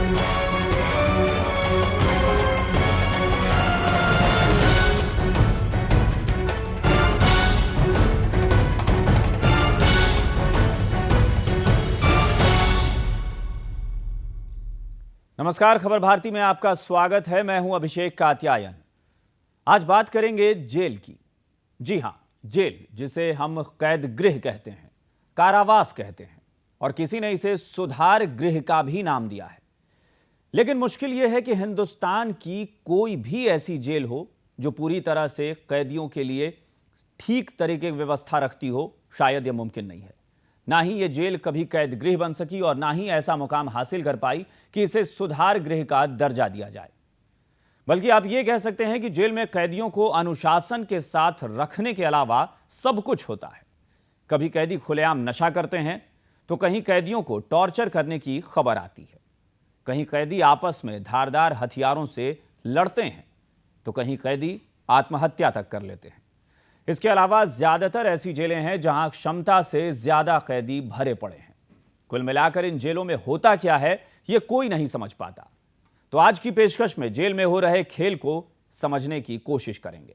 नमस्कार, खबर भारती में आपका स्वागत है। मैं हूं अभिषेक कात्यायन। आज बात करेंगे जेल की। जी हां, जेल, जिसे हम कैद गृह कहते हैं, कारावास कहते हैं, और किसी ने इसे सुधार गृह का भी नाम दिया है। लेकिन मुश्किल यह है कि हिंदुस्तान की कोई भी ऐसी जेल हो जो पूरी तरह से कैदियों के लिए ठीक तरीके की व्यवस्था रखती हो, शायद यह मुमकिन नहीं है। ना ही ये जेल कभी कैद गृह बन सकी और ना ही ऐसा मुकाम हासिल कर पाई कि इसे सुधार गृह का दर्जा दिया जाए। बल्कि आप ये कह सकते हैं कि जेल में कैदियों को अनुशासन के साथ रखने के अलावा सब कुछ होता है। कभी कैदी खुलेआम नशा करते हैं तो कहीं कैदियों को टॉर्चर करने की खबर आती है, कहीं कैदी आपस में धारदार हथियारों से लड़ते हैं तो कहीं कैदी आत्महत्या तक कर लेते हैं। इसके अलावा ज्यादातर ऐसी जेलें हैं जहां क्षमता से ज्यादा कैदी भरे पड़े हैं। कुल मिलाकर इन जेलों में होता क्या है, यह कोई नहीं समझ पाता। तो आज की पेशकश में जेल में हो रहे खेल को समझने की कोशिश करेंगे।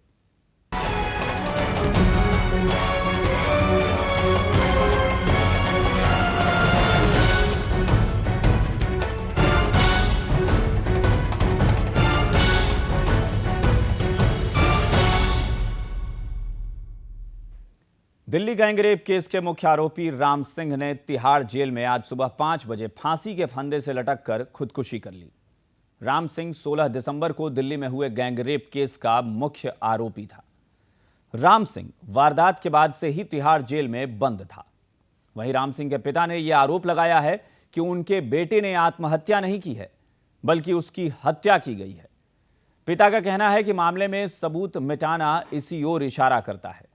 दिल्ली गैंगरेप केस के मुख्य आरोपी राम सिंह ने तिहाड़ जेल में आज सुबह 5 बजे फांसी के फंदे से लटक कर खुदकुशी कर ली। राम सिंह 16 दिसंबर को दिल्ली में हुए गैंगरेप केस का मुख्य आरोपी था। राम सिंह वारदात के बाद से ही तिहाड़ जेल में बंद था। वहीं राम सिंह के पिता ने यह आरोप लगाया है कि उनके बेटे ने आत्महत्या नहीं की है, बल्कि उसकी हत्या की गई है। पिता का कहना है कि मामले में सबूत मिटाना इसी ओर इशारा करता है।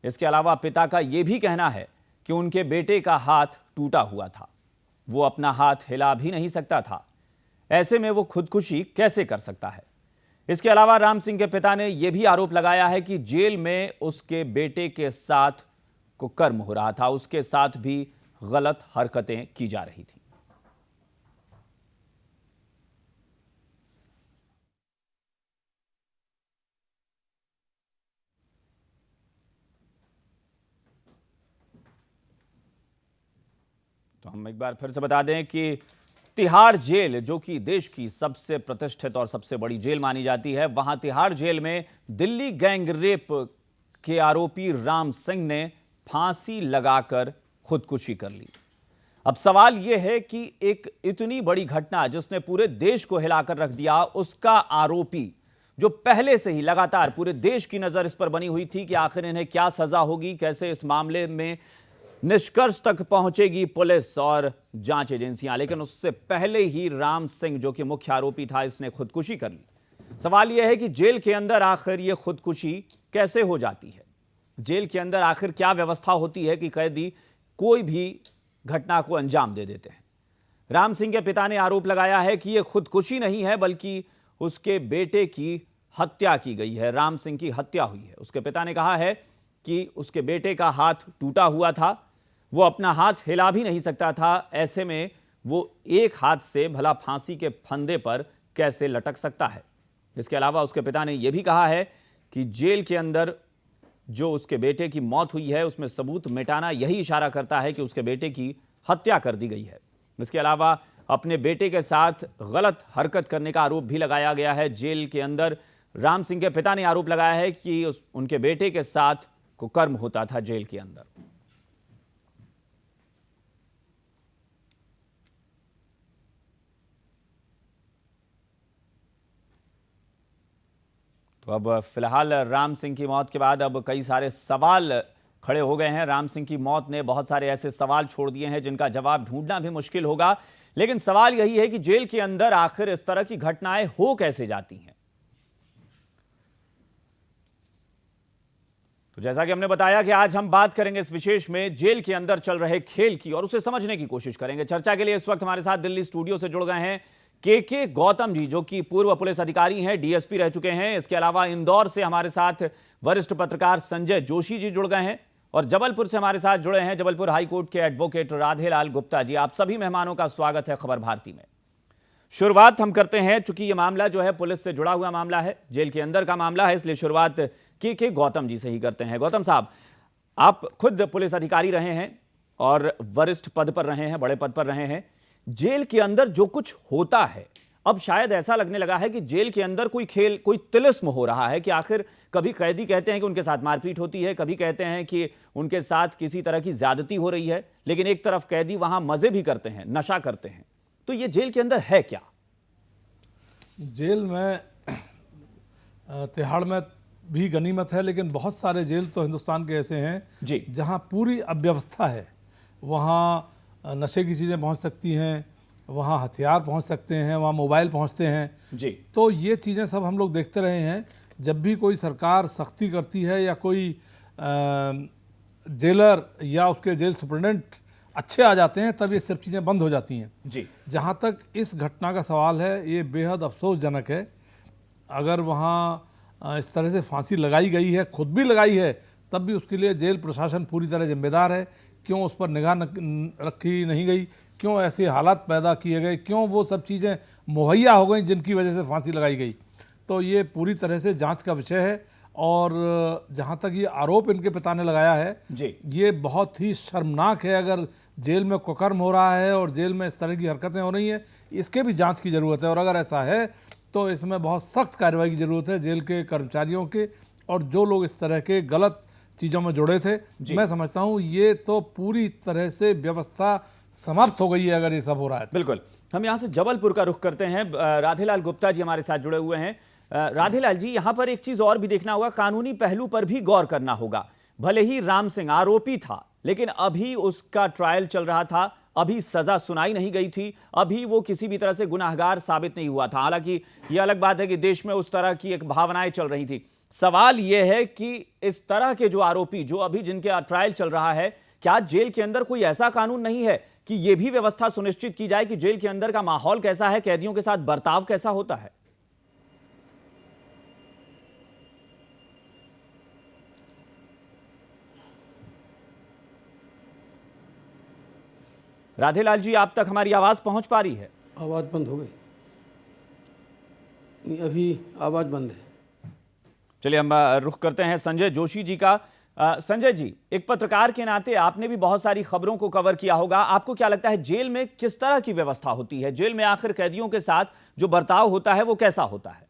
इसके अलावा पिता का यह भी कहना है कि उनके बेटे का हाथ टूटा हुआ था, वो अपना हाथ हिला भी नहीं सकता था। ऐसे में वो खुदकुशी कैसे कर सकता है? इसके अलावा राम सिंह के पिता ने यह भी आरोप लगाया है कि जेल में उसके बेटे के साथ कुकर्म हो रहा था, उसके साथ भी गलत हरकतें की जा रही थी। तो हम एक बार फिर से बता दें कि तिहाड़ जेल, जो कि देश की सबसे प्रतिष्ठित और सबसे बड़ी जेल मानी जाती है, वहां तिहाड़ जेल में दिल्ली गैंगरेप के आरोपी राम सिंह ने फांसी लगाकर खुदकुशी कर ली। अब सवाल यह है कि एक इतनी बड़ी घटना जिसने पूरे देश को हिलाकर रख दिया, उसका आरोपी जो पहले से ही लगातार पूरे देश की नजर इस पर बनी हुई थी कि आखिर इन्हें क्या सजा होगी, कैसे इस मामले में निष्कर्ष तक पहुंचेगी पुलिस और जांच एजेंसियां, लेकिन उससे पहले ही राम सिंह जो कि मुख्य आरोपी था, इसने खुदकुशी कर ली। सवाल यह है कि जेल के अंदर आखिर यह खुदकुशी कैसे हो जाती है? जेल के अंदर आखिर क्या व्यवस्था होती है कि कैदी कोई भी घटना को अंजाम दे देते हैं? राम सिंह के पिता ने आरोप लगाया है कि यह खुदकुशी नहीं है, बल्कि उसके बेटे की हत्या की गई है। राम सिंह की हत्या हुई है। उसके पिता ने कहा है कि उसके बेटे का हाथ टूटा हुआ था, वो अपना हाथ हिला भी नहीं सकता था। ऐसे में वो एक हाथ से भला फांसी के फंदे पर कैसे लटक सकता है? इसके अलावा उसके पिता ने यह भी कहा है कि जेल के अंदर जो उसके बेटे की मौत हुई है, उसमें सबूत मिटाना यही इशारा करता है कि उसके बेटे की हत्या कर दी गई है। इसके अलावा अपने बेटे के साथ गलत हरकत करने का आरोप भी लगाया गया है। जेल के अंदर राम सिंह के पिता ने आरोप लगाया है कि उनके बेटे के साथ कुकर्म होता था जेल के अंदर। तो अब फिलहाल राम सिंह की मौत के बाद अब कई सारे सवाल खड़े हो गए हैं। राम सिंह की मौत ने बहुत सारे ऐसे सवाल छोड़ दिए हैं जिनका जवाब ढूंढना भी मुश्किल होगा। लेकिन सवाल यही है कि जेल के अंदर आखिर इस तरह की घटनाएं हो कैसे जाती हैं? तो जैसा कि हमने बताया कि आज हम बात करेंगे इस विशेष में जेल के अंदर चल रहे खेल की और उसे समझने की कोशिश करेंगे। चर्चा के लिए इस वक्त हमारे साथ दिल्ली स्टूडियो से जुड़ गए हैं के गौतम जी, जो कि पूर्व पुलिस अधिकारी हैं, डीएसपी रह चुके हैं। इसके अलावा इंदौर से हमारे साथ वरिष्ठ पत्रकार संजय जोशी जी जुड़ गए हैं और जबलपुर से हमारे साथ जुड़े हैं जबलपुर हाईकोर्ट के एडवोकेट राधेलाल गुप्ता जी। आप सभी मेहमानों का स्वागत है खबर भारती में। शुरुआत हम करते हैं, चूंकि ये मामला जो है पुलिस से जुड़ा हुआ मामला है, जेल के अंदर का मामला है, इसलिए शुरुआत के गौतम जी से ही करते हैं। गौतम साहब, आप खुद पुलिस अधिकारी रहे हैं और वरिष्ठ पद पर रहे हैं, बड़े पद पर रहे हैं। जेल के अंदर जो कुछ होता है, अब शायद ऐसा लगने लगा है कि जेल के अंदर कोई खेल, कोई तिलिस्म हो रहा है कि आखिर कभी कैदी कहते हैं कि उनके साथ मारपीट होती है, कभी कहते हैं कि उनके साथ किसी तरह की ज्यादती हो रही है, लेकिन एक तरफ कैदी वहां मजे भी करते हैं, नशा करते हैं। तो ये जेल के अंदर है क्या? जेल में तिहाड़ में भी गनीमत है, लेकिन बहुत सारे जेल तो हिंदुस्तान के ऐसे हैं जी, जहां पूरी अव्यवस्था है। वहां नशे की चीज़ें पहुंच सकती हैं, वहां हथियार पहुंच सकते हैं, वहां मोबाइल पहुंचते हैं जी। तो ये चीज़ें सब हम लोग देखते रहे हैं। जब भी कोई सरकार सख्ती करती है या कोई जेलर या उसके जेल सुप्रिटेंडेंट अच्छे आ जाते हैं, तब ये सब चीज़ें बंद हो जाती हैं जी। जहाँ तक इस घटना का सवाल है, ये बेहद अफसोसजनक है। अगर वहाँ इस तरह से फांसी लगाई गई है, खुद भी लगाई है, तब भी उसके लिए जेल प्रशासन पूरी तरह जिम्मेदार है। क्यों उस पर निगाह रखी नहीं गई, क्यों ऐसे हालात पैदा किए गए, क्यों वो सब चीज़ें मुहैया हो गई जिनकी वजह से फांसी लगाई गई। तो ये पूरी तरह से जांच का विषय है। और जहाँ तक ये आरोप इनके पिता ने लगाया है जी, ये बहुत ही शर्मनाक है। अगर जेल में कुकर्म हो रहा है और जेल में इस तरह की हरकतें हो रही हैं, इसके भी जांच की ज़रूरत है। और अगर ऐसा है तो इसमें बहुत सख्त कार्रवाई की ज़रूरत है जेल के कर्मचारियों के, और जो लोग इस तरह के गलत चीज़ों में जुड़े थे। मैं समझता हूँ ये तो पूरी तरह से व्यवस्था समाप्त हो गई है अगर ये सब हो रहा है। बिल्कुल। हम यहाँ से जबलपुर का रुख करते हैं। राधेलाल गुप्ता जी हमारे साथ जुड़े हुए हैं। राधेलाल जी, यहाँ पर एक चीज और भी देखना होगा, कानूनी पहलू पर भी गौर करना होगा। भले ही राम सिंह आरोपी था, लेकिन अभी उसका ट्रायल चल रहा था, अभी सजा सुनाई नहीं गई थी, अभी वो किसी भी तरह से गुनाहगार साबित नहीं हुआ था। हालांकि ये अलग बात है कि देश में उस तरह की एक भावनाएं चल रही थी। सवाल यह है कि इस तरह के जो आरोपी, जो अभी जिनके ट्रायल चल रहा है, क्या जेल के अंदर कोई ऐसा कानून नहीं है कि यह भी व्यवस्था सुनिश्चित की जाए कि जेल के अंदर का माहौल कैसा है, कैदियों के साथ बर्ताव कैसा होता है? राधेलाल जी, आप तक हमारी आवाज पहुंच पा रही है? आवाज़ बंद हो गई। नहीं, अभी आवाज़ बंद है। चलिए हम रुख करते हैं संजय जोशी जी का। संजय जी, एक पत्रकार के नाते आपने भी बहुत सारी खबरों को कवर किया होगा। आपको क्या लगता है जेल में किस तरह की व्यवस्था होती है? जेल में आखिर कैदियों के साथ जो बर्ताव होता है वो कैसा होता है?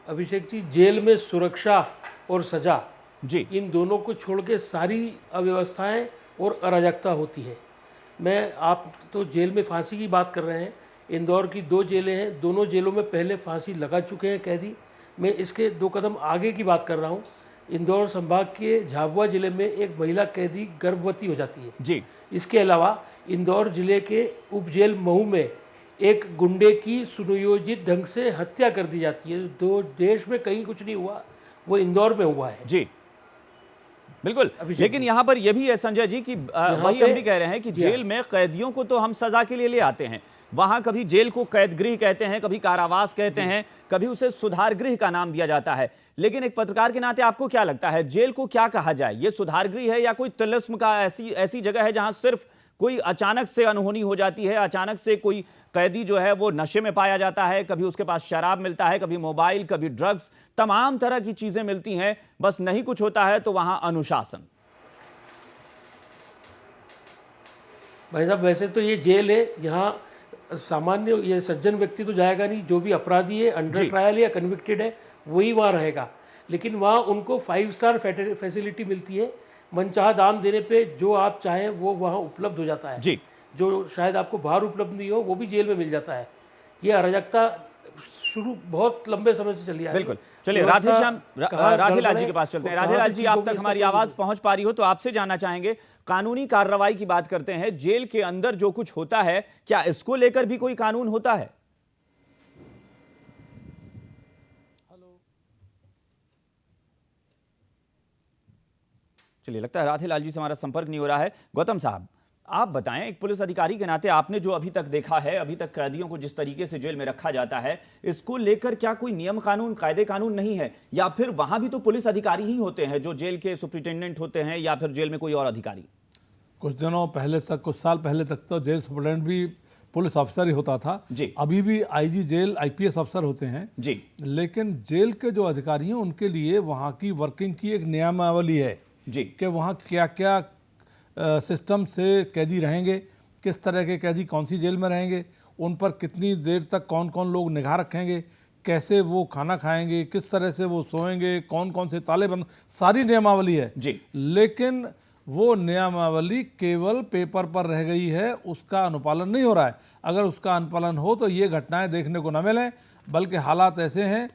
अभिषेक जी, जेल में सुरक्षा और सजा जी, इन दोनों को छोड़ के सारी अव्यवस्थाएं और अराजकता होती है। आप तो जेल में फांसी की बात कर रहे हैं। इंदौर की 2 जेलें हैं, दोनों जेलों में पहले फांसी लगा चुके हैं कैदी। मैं इसके 2 कदम आगे की बात कर रहा हूं। इंदौर संभाग के झाबुआ जिले में एक महिला कैदी गर्भवती हो जाती है जी। इसके अलावा इंदौर जिले के उपजेल महू में एक गुंडे की सुनियोजित ढंग से हत्या कर दी जाती है। देश में कहीं कुछ नहीं हुआ, वो इंदौर में हुआ है। जी, बिल्कुल। लेकिन यहां पर यह भी है संजय जी कि वही हम भी कह रहे हैं कि जेल में कैदियों को तो हम सजा के लिए ले आते हैं, वहां कभी जेल को कैद गृह कहते हैं, कभी कारावास कहते हैं, कभी उसे सुधार गृह का नाम दिया जाता है। लेकिन एक पत्रकार के नाते आपको क्या लगता है, जेल को क्या कहा जाए? ये सुधार गृह है या कोई तिलिस्म का ऐसी जगह है जहां सिर्फ कोई अचानक से अनहोनी हो जाती है, अचानक से कोई कैदी जो है वो नशे में पाया जाता है, कभी उसके पास शराब मिलता है, कभी मोबाइल, कभी ड्रग्स, तमाम तरह की चीजें मिलती हैं, बस नहीं कुछ होता है तो वहां अनुशासन? भाई साहब, वैसे तो ये जेल है, यहाँ सामान्य ये सज्जन व्यक्ति तो जाएगा नहीं। जो भी अपराधी है, अंडर ट्रायल या कन्विक्टेड है, वही वहाँ रहेगा। लेकिन वहाँ उनको 5 स्टार फैसिलिटी मिलती है। मनचाहा दाम देने पे जो आप चाहें वो वहाँ उपलब्ध हो जाता है जी। जो शायद आपको बाहर उपलब्ध नहीं हो, वो भी जेल में मिल जाता है। ये अराजकता शुरू बहुत लंबे समय से चली आ रही है। बिल्कुल। चलिए राधेलाल जी के पास चलते हैं। राधेलाल जी, आप तक हमारी आवाज पहुंच पा रही हो तो आपसे जानना चाहेंगे, कानूनी कार्रवाई की बात करते हैं, जेल के अंदर जो कुछ होता है, क्या इसको लेकर भी कोई कानून होता है? चलिए, लगता है राधेलाल जी से हमारा संपर्क नहीं हो रहा है। गौतम साहब, आप बताएं, एक पुलिस अधिकारी के नाते आपने जो अभी तक देखा है, अभी तक कैदियों को जिस तरीके से जेल में रखा जाता है, इसको लेकर क्या कोई नियम कानून, कायदे कानून नहीं है? या फिर वहां भी तो पुलिस अधिकारी ही होते हैं जो जेल के सुप्रिंटेंडेंट होते हैं, या फिर जेल में कोई और अधिकारी? कुछ दिनों पहले तक, कुछ साल पहले तक तो जेल सुपरडेंट भी पुलिस अफसर ही होता था। जी। अभी भी आईजी जेल आईपीएस अफसर होते हैं जी। लेकिन जेल के जो अधिकारी हैं उनके लिए वहाँ की वर्किंग की एक नियमावली है जी। कि वहाँ क्या क्या सिस्टम से कैदी रहेंगे, किस तरह के कैदी कौन सी जेल में रहेंगे, उन पर कितनी देर तक कौन कौन लोग निगाह रखेंगे, कैसे वो खाना खाएंगे, किस तरह से वो सोएंगे, कौन कौन से ताले बंद, सारी नियमावली है। जी। लेकिन वो नियमावली केवल पेपर पर रह गई है, उसका अनुपालन नहीं हो रहा है। अगर उसका अनुपालन हो तो ये घटनाएं देखने को न मिलें, बल्कि हालात ऐसे हैं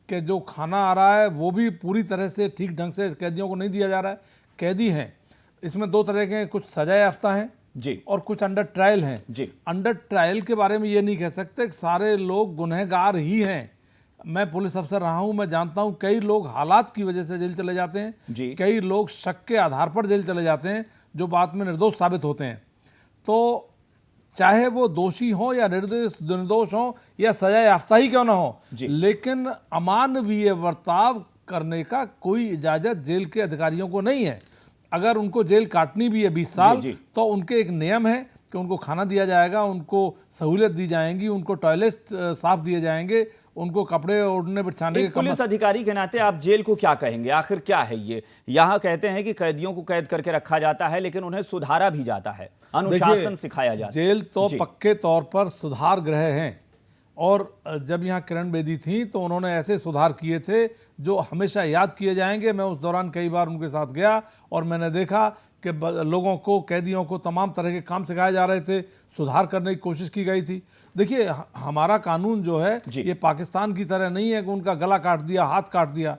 कि जो खाना आ रहा है वो भी पूरी तरह से ठीक ढंग से कैदियों को नहीं दिया जा रहा है। कैदी हैं, इसमें दो तरह के हैं, कुछ सजा याफ्ता हैं जी। और कुछ अंडर ट्रायल हैं। जी। अंडर ट्रायल के बारे में ये नहीं कह सकते कि सारे लोग गुनहगार ही हैं। मैं पुलिस अफसर रहा हूं, मैं जानता हूं कई लोग हालात की वजह से जेल चले जाते हैं, जी। कई लोग शक के आधार पर जेल चले जाते हैं जो बाद में निर्दोष साबित होते हैं। तो चाहे वो दोषी हो या निर्दोष हो या सजा याफ्ता ही क्यों ना हो, लेकिन अमानवीय बर्ताव करने का कोई इजाजत जेल के अधिकारियों को नहीं है। अगर उनको जेल काटनी भी है 20 साल तो उनके एक नियम है कि उनको खाना दिया जाएगा, उनको सहूलियत दी जाएंगी, उनको टॉयलेट साफ दिए जाएंगे, उनको कपड़े ओढ़ने बिछाने के। पुलिस अधिकारी के नाते आप जेल को क्या कहेंगे, आखिर क्या है ये? यहाँ कहते हैं कि कैदियों को कैद करके रखा जाता है लेकिन उन्हें सुधारा भी जाता है, अनुशासन सिखाया जाता है। जेल तो पक्के तौर पर सुधार गृह हैं और जब यहाँ किरण बेदी थी तो उन्होंने ऐसे सुधार किए थे जो हमेशा याद किए जाएंगे। मैं उस दौरान कई बार उनके साथ गया और मैंने देखा कि लोगों को, कैदियों को तमाम तरह के काम सिखाए जा रहे थे, सुधार करने की कोशिश की गई थी। देखिए, हमारा कानून जो है ये पाकिस्तान की तरह नहीं है कि उनका गला काट दिया, हाथ काट दिया।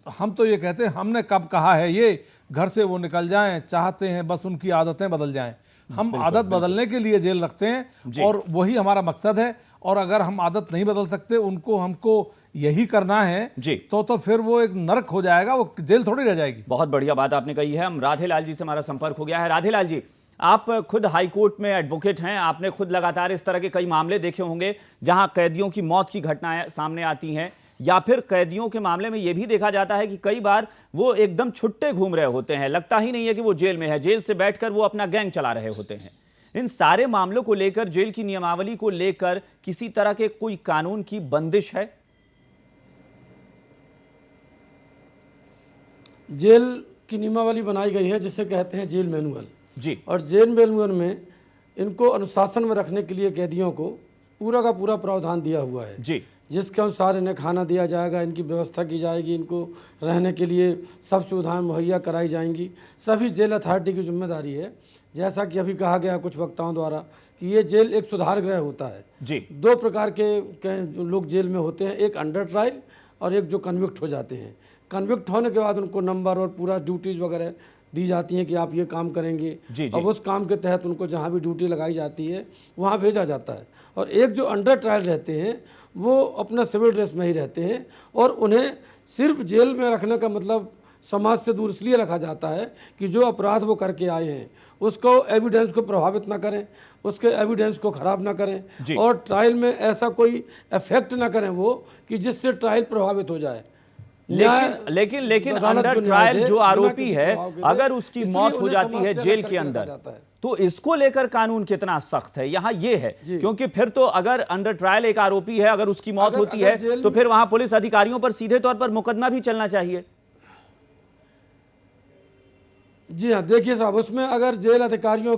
हम तो ये कहते हैं, हमने कब कहा है ये घर से वो निकल जाएं, चाहते हैं बस उनकी आदतें बदल जाएं। हम आदत बदलने के लिए जेल रखते हैं और वही हमारा मकसद है। और अगर हम आदत नहीं बदल सकते, हमको यही करना है तो फिर वो एक नरक हो जाएगा, वो जेल थोड़ी रह जाएगी। बहुत बढ़िया बात आपने कही है। हम राधेलाल जी से हमारा संपर्क हो गया है। राधेलाल जी, आप खुद हाई कोर्ट में एडवोकेट हैं, आपने खुद लगातार इस तरह के कई मामले देखे होंगे जहां कैदियों की मौत की घटनाएं सामने आती हैं, या फिर कैदियों के मामले में यह भी देखा जाता है कि कई बार वो एकदम छुट्टे घूम रहे होते हैं, लगता ही नहीं है कि वो जेल में है, जेल से बैठकर वो अपना गैंग चला रहे होते हैं। इन सारे मामलों को लेकर, जेल की नियमावली को लेकर किसी तरह के कोई कानून की बंदिश है? जेल की नियमावली बनाई गई है जिसे कहते हैं जेल मैनुअल जी। और जेल मैनुअल में इनको अनुशासन में रखने के लिए कैदियों को पूरा का पूरा प्रावधान दिया हुआ है जी, जिसके अनुसार इन्हें खाना दिया जाएगा, इनकी व्यवस्था की जाएगी, इनको रहने के लिए सब सुविधाएं मुहैया कराई जाएंगी। सभी जेल अथॉरिटी की जिम्मेदारी है। जैसा कि अभी कहा गया कुछ वक्ताओं द्वारा कि ये जेल एक सुधार गृह होता है जी। दो प्रकार के लोग जेल में होते हैं, एक अंडर ट्रायल और एक जो कन्विक्ट हो जाते हैं। कन्विक्ट होने के बाद उनको नंबर और पूरा ड्यूटीज़ वगैरह दी जाती हैं कि आप ये काम करेंगे। अब उस काम के तहत उनको जहाँ भी ड्यूटी लगाई जाती है वहाँ भेजा जाता है। और एक जो अंडर ट्रायल रहते हैं वो अपना सिविल ड्रेस में ही रहते हैं और उन्हें सिर्फ जेल में रखने का मतलब समाज से दूर इसलिए रखा जाता है कि जो अपराध वो करके आए हैं उसको एविडेंस को प्रभावित ना करें, उसके एविडेंस को खराब ना करें और ट्रायल में ऐसा कोई इफेक्ट ना करें वो कि जिससे ट्रायल प्रभावित हो जाए। लेकिन अंडर ट्रायल जो आरोपी है, अगर उसकी मौत हो जाती है जेल के अंदर, तो इसको लेकर कानून कितना सख्त है? यहाँ ये है, क्योंकि फिर तो अगर अंडर ट्रायल एक आरोपी है, अगर उसकी मौत होती है तो फिर वहां पुलिस अधिकारियों पर सीधे तौर पर मुकदमा भी चलना चाहिए। जी हाँ, देखिए साहब, उसमें अगर जेल अधिकारियों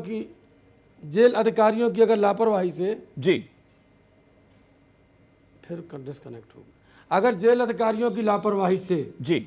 की अगर लापरवाही से जी, फिर डिस्कनेक्ट होगा, अगर जेल अधिकारियों की लापरवाही से जी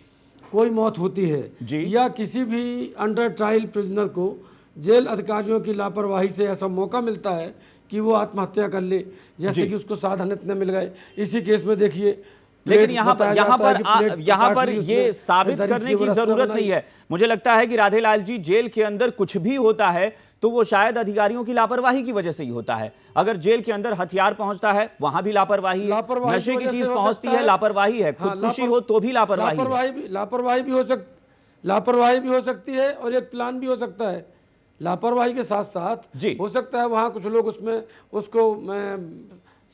कोई मौत होती है जी, या किसी भी अंडर ट्रायल प्रिजनर को जेल अधिकारियों की लापरवाही से ऐसा मौका मिलता है कि वो आत्महत्या कर ले, जैसे कि उसको साधन इतने मिल गए। इसी केस में देखिए, लेकिन यहाँ पर ये साबित करने की जरूरत नहीं है। मुझे लगता है कि राधेलाल जी, जेल के अंदर कुछ भी होता है तो वो शायद अधिकारियों की लापरवाही की वजह से ही होता है। अगर जेल के अंदर हथियार पहुंचता है वहां भी लापरवाही है, नशे की चीज पहुंचती है लापरवाही है, खुदकुशी हो तो भी लापरवाही भी हो सकती है और एक प्लान भी हो सकता है। लापरवाही के साथ साथ हो सकता है वहां कुछ लोग उसको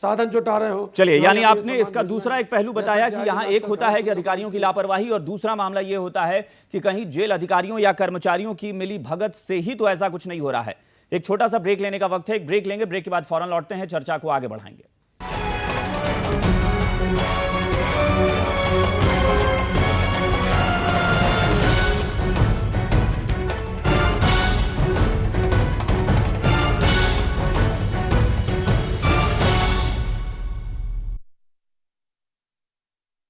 साधन जुटा रहे हो। चलिए, यानी आपने इसका दूसरा एक पहलू बताया कि यहाँ एक होता है कि अधिकारियों की लापरवाही और दूसरा मामला ये होता है कि कहीं जेल अधिकारियों या कर्मचारियों की मिली भगत से ही तो ऐसा कुछ नहीं हो रहा है। एक छोटा सा ब्रेक लेने का वक्त है, एक ब्रेक लेंगे, ब्रेक के बाद फौरन लौटते हैं, चर्चा को आगे बढ़ाएंगे।